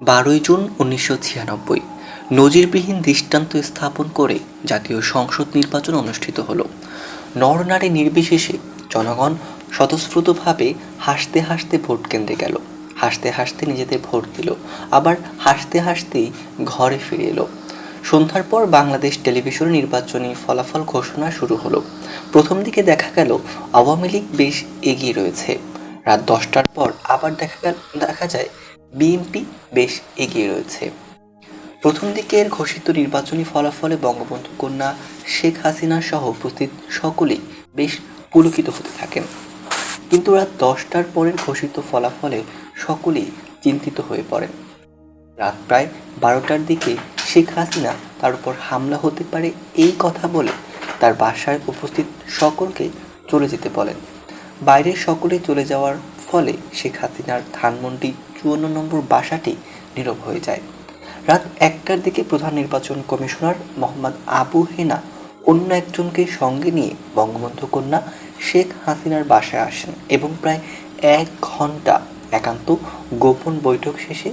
12 June 1996 নজিরবিহীন দৃষ্টান্ত স্থাপন করে জাতীয় সংসদ নির্বাচন অনুষ্ঠিত হলো। নর-নারী নির্বিশেষে জনগণ স্বতঃস্ফূর্তভাবে হাসতে হাসতে ভোট কেন্দ্রে গেল, হাসতে হাসতে নিজেদের ভোট দিল, আবার হাসতে হাসতেই ঘরে ফিরে এলো। সন্ধ্যার পর বাংলাদেশ টেলিভিশনে নির্বাচনী ফলাফল ঘোষণা শুরু হলো। প্রথম দিকে দেখা গেল আওয়ামী লীগ বেশ এগিয়ে রয়েছে। রাত 10টার পর আবার দেখা যায় বিএনপি বেশ এগিয়ে রয়েছে। প্রথম দিকের ঘোষিত নির্বাচনী ফলাফলে বঙ্গবন্ধু কন্যা শেখ হাসিনা সহ উপস্থিত সকলেই বেশ পুলকিত হতে থাকেন। কিন্তু রাত 10টার পরের ঘোষিত ফলাফলে সকলেই চিন্তিত হয়ে পড়েন। রাত প্রায় 12টার দিকে শেখ হাসিনা তার উপর হামলা হতে পারে এই কথা বলে তার বাসায় উপস্থিত সকলকে চলে যেতে বলেন। বাইরের সকলে চলে যাওয়ার ফলে শেখ হাসিনার ধানমন্ডি ৫৪ নম্বর বাসাটি নীরব হয়ে যায়। রাত 1টার দিকে প্রধান নির্বাচন কমিশনার মোহাম্মদ আবু হেনা অন্য একজনকে সঙ্গে নিয়ে বঙ্গবন্ধু কন্যা শেখ হাসিনার বাসায় আসেন এবং প্রায় 1 ঘন্টা একান্ত গোপন বৈঠক শেষে